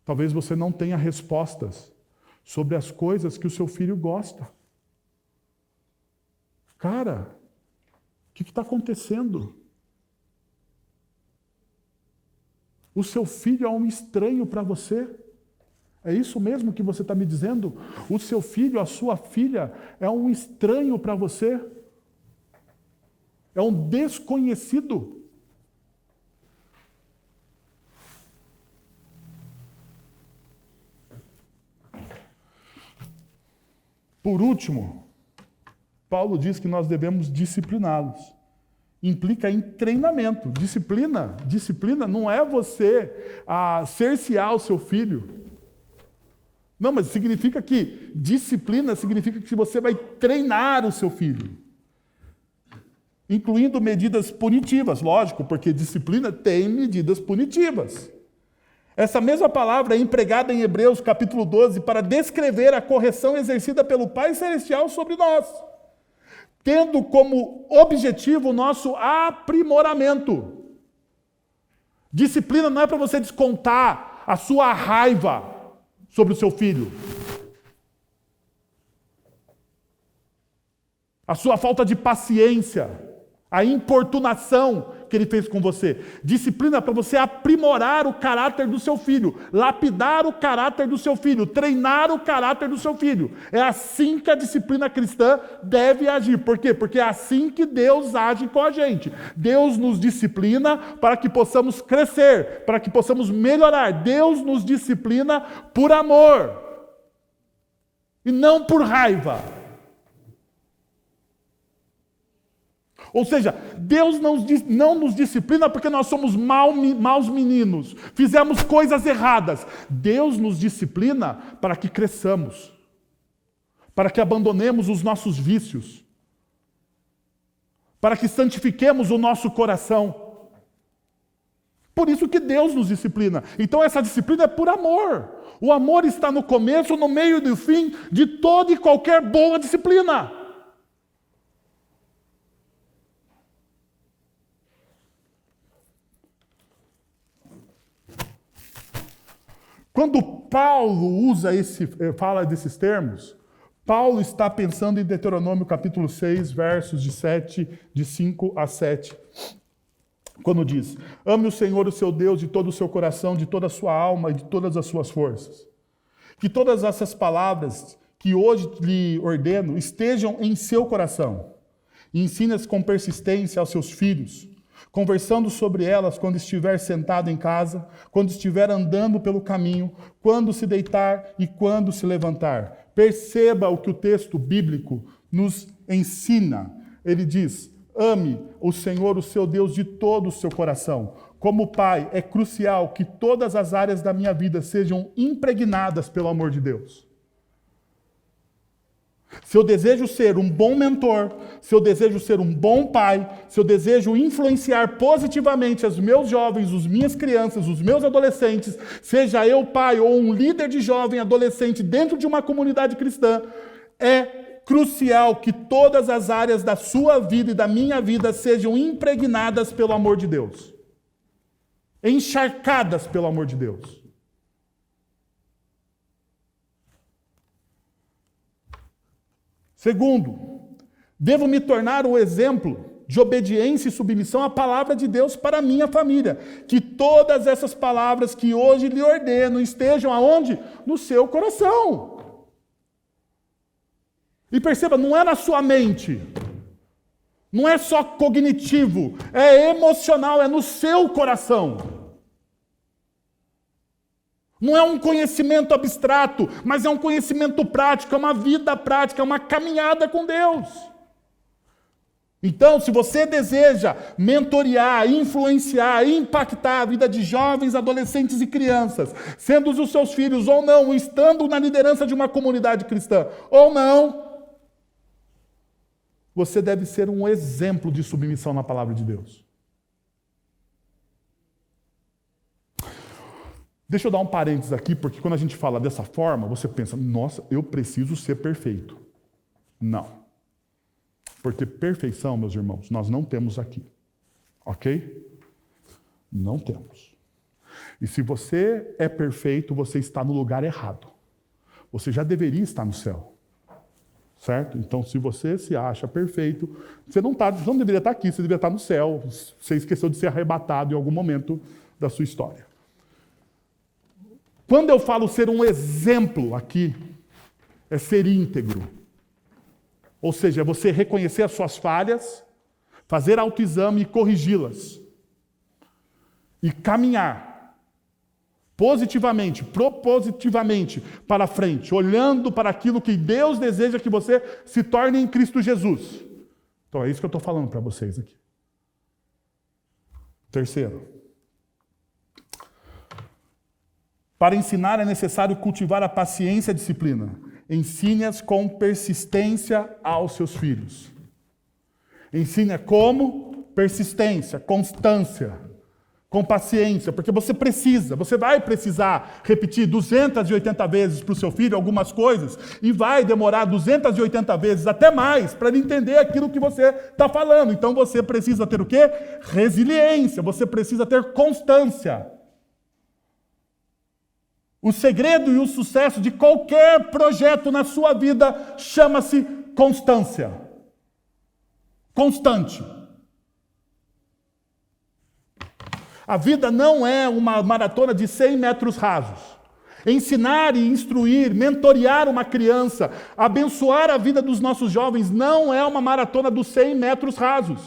Talvez você não tenha respostas sobre as coisas que o seu filho gosta. Cara, o que está acontecendo? O seu filho é um estranho para você? É isso mesmo que você está me dizendo? O seu filho, a sua filha, é um estranho para você? É um desconhecido? Por último, Paulo diz que nós devemos discipliná-los. Implica em treinamento. Disciplina não é você cercear o seu filho. Não, mas significa que disciplina significa que você vai treinar o seu filho. Incluindo medidas punitivas, lógico, porque disciplina tem medidas punitivas. Essa mesma palavra é empregada em Hebreus capítulo 12 para descrever a correção exercida pelo Pai Celestial sobre nós, tendo como objetivo o nosso aprimoramento. Disciplina não é para você descontar a sua raiva sobre o seu filho, a sua falta de paciência, a importunação que ele fez com você. Disciplina é para você aprimorar o caráter do seu filho, lapidar o caráter do seu filho, treinar o caráter do seu filho. É assim que a disciplina cristã deve agir. Por quê? Porque é assim que Deus age com a gente. Deus nos disciplina para que possamos crescer, para que possamos melhorar. Deus nos disciplina por amor e não por raiva. Ou seja, Deus não nos disciplina porque nós somos maus meninos, fizemos coisas erradas. Deus nos disciplina para que cresçamos, para que abandonemos os nossos vícios, para que santifiquemos o nosso coração. Por isso que Deus nos disciplina. Então essa disciplina é por amor. O amor está no começo, no meio e no fim de toda e qualquer boa disciplina. Quando Paulo fala desses termos, Paulo está pensando em Deuteronômio capítulo 6, versos de 5 a 7. Quando diz: ame o Senhor, o seu Deus, de todo o seu coração, de toda a sua alma e de todas as suas forças. Que todas essas palavras que hoje lhe ordeno estejam em seu coração. E ensine-as com persistência aos seus filhos, conversando sobre elas quando estiver sentado em casa, quando estiver andando pelo caminho, quando se deitar e quando se levantar. Perceba o que o texto bíblico nos ensina. Ele diz: ame o Senhor, o seu Deus, de todo o seu coração. Como pai, é crucial que todas as áreas da minha vida sejam impregnadas pelo amor de Deus. Se eu desejo ser um bom mentor, se eu desejo ser um bom pai, se eu desejo influenciar positivamente os meus jovens, as minhas crianças, os meus adolescentes, seja eu pai ou um líder de jovem adolescente dentro de uma comunidade cristã, é crucial que todas as áreas da sua vida e da minha vida sejam impregnadas pelo amor de Deus. Encharcadas pelo amor de Deus. Segundo, devo me tornar um exemplo de obediência e submissão à palavra de Deus para a minha família. Que todas essas palavras que hoje lhe ordeno estejam aonde? No seu coração. E perceba, não é na sua mente. Não é só cognitivo, é emocional, é no seu coração. Não é um conhecimento abstrato, mas é um conhecimento prático, é uma vida prática, é uma caminhada com Deus. Então, se você deseja mentorear, influenciar, impactar a vida de jovens, adolescentes e crianças, sendo os seus filhos ou não, estando na liderança de uma comunidade cristã ou não, você deve ser um exemplo de submissão na palavra de Deus. Deixa eu dar um parênteses aqui, porque quando a gente fala dessa forma, você pensa, nossa, eu preciso ser perfeito. Não. Porque perfeição, meus irmãos, nós não temos aqui. Ok? Não temos. E se você é perfeito, você está no lugar errado. Você já deveria estar no céu. Certo? Então, se você se acha perfeito, você não deveria estar aqui, você deveria estar no céu. Você esqueceu de ser arrebatado em algum momento da sua história. Quando eu falo ser um exemplo aqui, é ser íntegro. Ou seja, é você reconhecer as suas falhas, fazer autoexame e corrigi-las. E caminhar positivamente, propositivamente para frente, olhando para aquilo que Deus deseja que você se torne em Cristo Jesus. Então é isso que eu estou falando para vocês aqui. Terceiro. Para ensinar é necessário cultivar a paciência e a disciplina. Ensine-as com persistência aos seus filhos. Ensine como? Persistência, constância, com paciência, porque você vai precisar repetir 280 vezes para o seu filho algumas coisas, e vai demorar 280 vezes, até mais, para ele entender aquilo que você está falando. Então você precisa ter o quê? Resiliência, você precisa ter constância. O segredo e o sucesso de qualquer projeto na sua vida chama-se constância. Constante. A vida não é uma maratona de 100 metros rasos. Ensinar e instruir, mentorear uma criança, abençoar a vida dos nossos jovens não é uma maratona dos 100 metros rasos.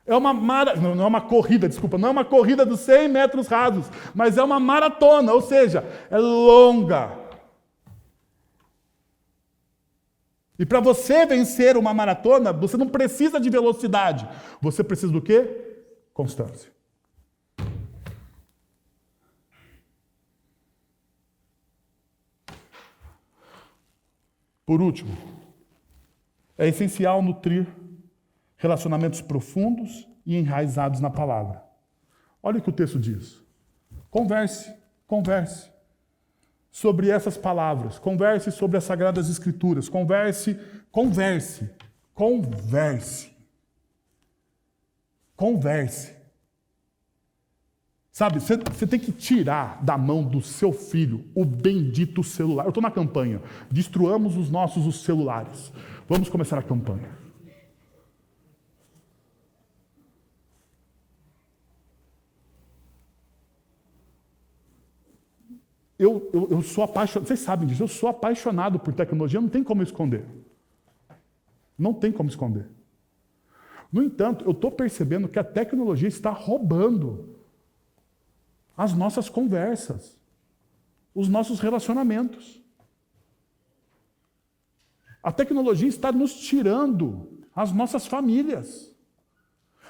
Não é uma corrida, desculpa, não é uma corrida dos 100 metros rasos, mas é uma maratona, ou seja, é longa. E para você vencer uma maratona, você não precisa de velocidade, você precisa do quê? Constância. Por último, é essencial nutrir relacionamentos profundos e enraizados na palavra. Olha o que o texto diz. Converse sobre essas palavras. Converse sobre as Sagradas Escrituras. Converse. Sabe, você tem que tirar da mão do seu filho o bendito celular. Eu estou na campanha. Destruamos os celulares. Vamos começar a campanha. Eu sou apaixonado, vocês sabem disso, eu sou apaixonado por tecnologia, não tem como esconder. Não tem como esconder. No entanto, eu estou percebendo que a tecnologia está roubando as nossas conversas, os nossos relacionamentos. A tecnologia está nos tirando as nossas famílias.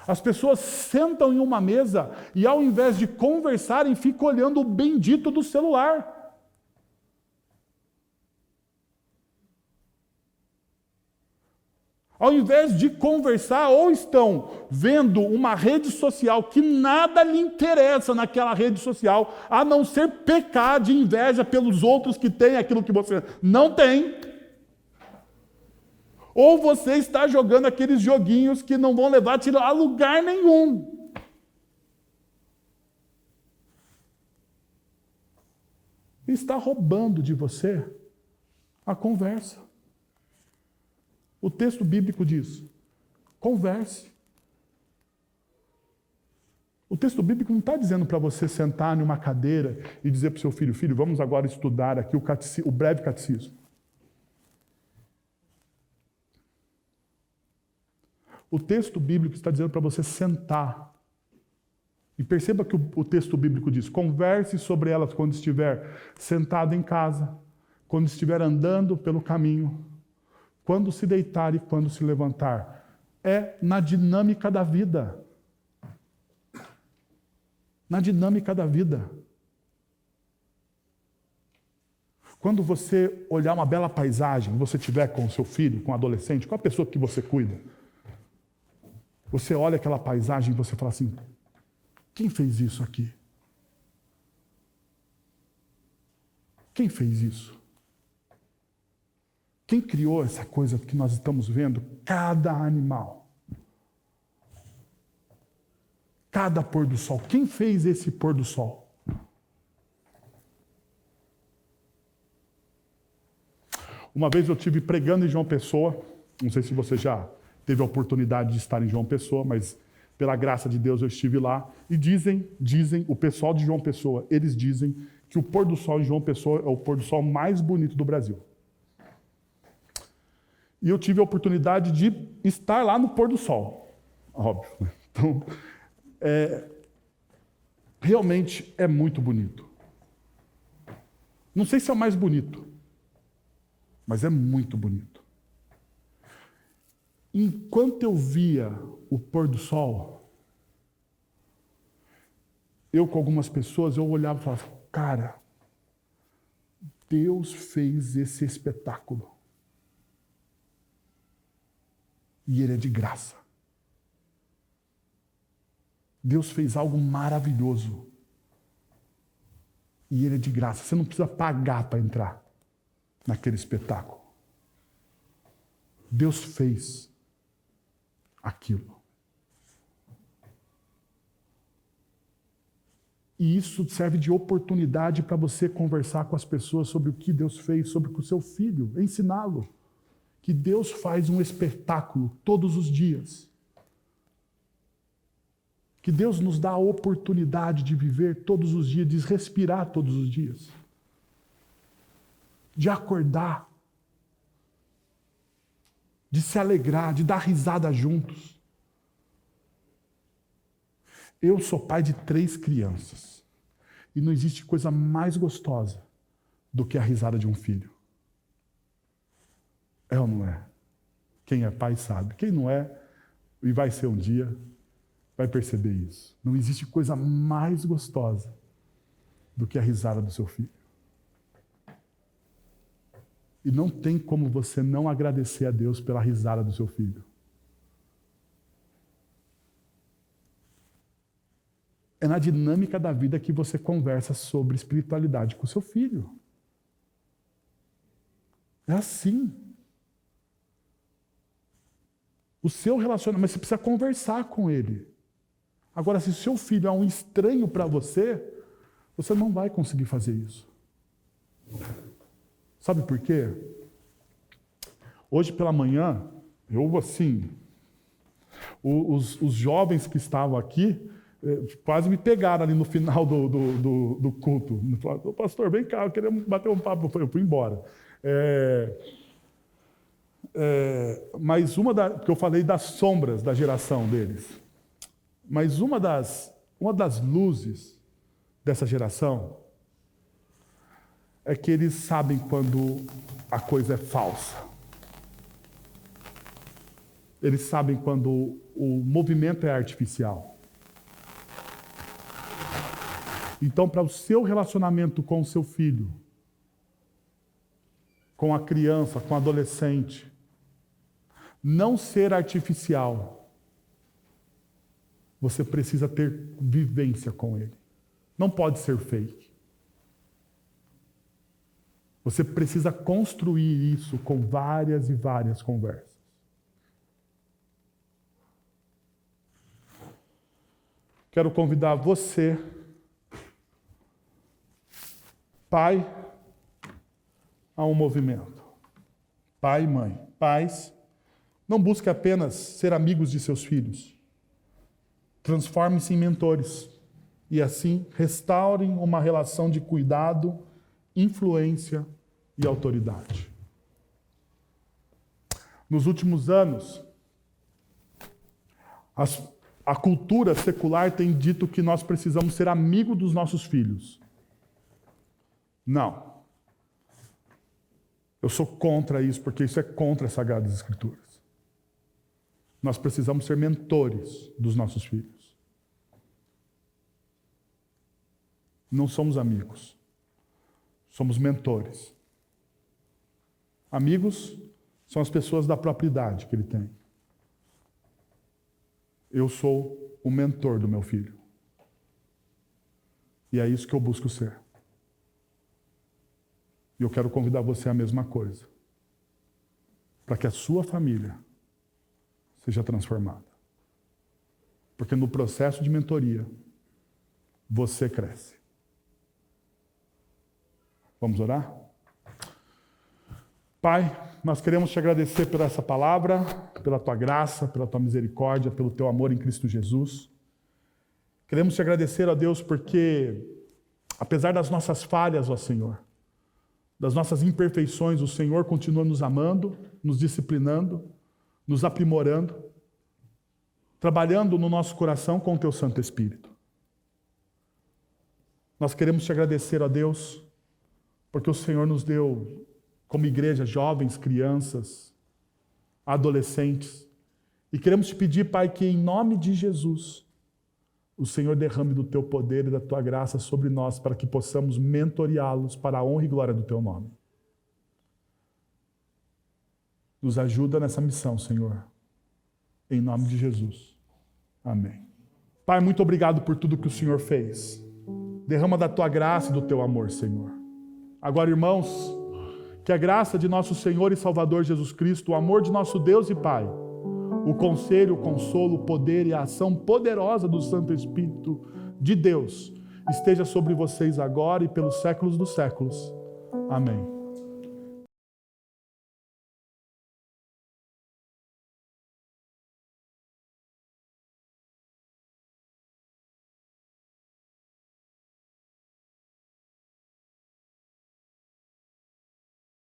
As pessoas sentam em uma mesa e, ao invés de conversarem, ficam olhando o bendito do celular. Ao invés de conversar, ou estão vendo uma rede social que nada lhe interessa naquela rede social, a não ser pecar de inveja pelos outros que têm aquilo que você não tem. Ou você está jogando aqueles joguinhos que não vão levar a lugar nenhum. E está roubando de você a conversa. O texto bíblico diz: converse. O texto bíblico não está dizendo para você sentar em uma cadeira e dizer para o seu filho: filho, vamos agora estudar aqui o breve catecismo. O texto bíblico está dizendo para você sentar. E perceba que o texto bíblico diz: converse sobre elas quando estiver sentado em casa, quando estiver andando pelo caminho, quando se deitar e quando se levantar. É na dinâmica da vida. Na dinâmica da vida. Quando você olhar uma bela paisagem, você estiver com o seu filho, com o adolescente, com a pessoa que você cuida, você olha aquela paisagem e você fala assim: quem fez isso aqui? Quem fez isso? Quem criou essa coisa que nós estamos vendo? Cada animal. Cada pôr do sol. Quem fez esse pôr do sol? Uma vez eu estive pregando em João Pessoa, não sei se você já teve a oportunidade de estar em João Pessoa, mas pela graça de Deus eu estive lá, e dizem, o pessoal de João Pessoa, eles dizem que o pôr do sol em João Pessoa é o pôr do sol mais bonito do Brasil. E eu tive a oportunidade de estar lá no pôr do sol, óbvio. Então, realmente é muito bonito. Não sei se é o mais bonito, mas é muito bonito. Enquanto eu via o pôr do sol, eu com algumas pessoas, eu olhava e falava: cara, Deus fez esse espetáculo. E ele é de graça. Deus fez algo maravilhoso. E ele é de graça. Você não precisa pagar para entrar naquele espetáculo. Deus fez aquilo. E isso serve de oportunidade para você conversar com as pessoas sobre o que Deus fez, sobre o seu filho, ensiná-lo. Que Deus faz um espetáculo todos os dias. Que Deus nos dá a oportunidade de viver todos os dias, de respirar todos os dias. De acordar. De se alegrar, de dar risada juntos. Eu sou pai de 3 crianças. E não existe coisa mais gostosa do que a risada de um filho. É ou não é? Quem é pai sabe. Quem não é, e vai ser um dia, vai perceber isso. Não existe coisa mais gostosa do que a risada do seu filho. E não tem como você não agradecer a Deus pela risada do seu filho. É na dinâmica da vida que você conversa sobre espiritualidade com o seu filho. É assim. O seu relacionamento, mas você precisa conversar com ele. Agora, se o seu filho é um estranho para você, você não vai conseguir fazer isso. Sabe por quê? Hoje pela manhã, os jovens que estavam aqui, quase me pegaram ali no final do culto. Falaram: pastor, vem cá, eu queria bater um papo. Eu fui embora. Porque eu falei das sombras da geração deles. Mas uma das luzes dessa geração é que eles sabem quando a coisa é falsa. Eles sabem quando o movimento é artificial. Então, para o seu relacionamento com o seu filho, com a criança, com o adolescente, não ser artificial, você precisa ter vivência com ele. Não pode ser fake. Você precisa construir isso com várias e várias conversas. Quero convidar você, pai, a um movimento. Pai e mãe. Pais, não busque apenas ser amigos de seus filhos. Transforme-se em mentores. E assim, restaurem uma relação de cuidado, influência e autoridade. Nos últimos anos, a cultura secular tem dito que nós precisamos ser amigos dos nossos filhos. Não. Eu sou contra isso, porque isso é contra as Sagradas Escrituras. Nós precisamos ser mentores dos nossos filhos. Não somos amigos. Somos mentores. Amigos são as pessoas da própria idade que ele tem. Eu sou o mentor do meu filho. E é isso que eu busco ser. E eu quero convidar você a mesma coisa. Para que a sua família seja transformada. Porque no processo de mentoria, você cresce. Vamos orar? Pai, nós queremos te agradecer por essa palavra, pela tua graça, pela tua misericórdia, pelo teu amor em Cristo Jesus. Queremos te agradecer, ó Deus, porque, apesar das nossas falhas, ó Senhor, das nossas imperfeições, o Senhor continua nos amando, nos disciplinando, nos aprimorando, trabalhando no nosso coração com o teu Santo Espírito. Nós queremos te agradecer, ó Deus, porque o Senhor nos deu, como igreja, jovens, crianças, adolescentes. E queremos te pedir, Pai, que em nome de Jesus, o Senhor derrame do teu poder e da tua graça sobre nós, para que possamos mentoreá-los para a honra e glória do teu nome. Nos ajuda nessa missão, Senhor. Em nome de Jesus. Amém. Pai, muito obrigado por tudo que o Senhor fez. Derrama da tua graça e do teu amor, Senhor. Agora, irmãos, que a graça de nosso Senhor e Salvador Jesus Cristo, o amor de nosso Deus e Pai, o conselho, o consolo, o poder e a ação poderosa do Santo Espírito de Deus esteja sobre vocês agora e pelos séculos dos séculos. Amém.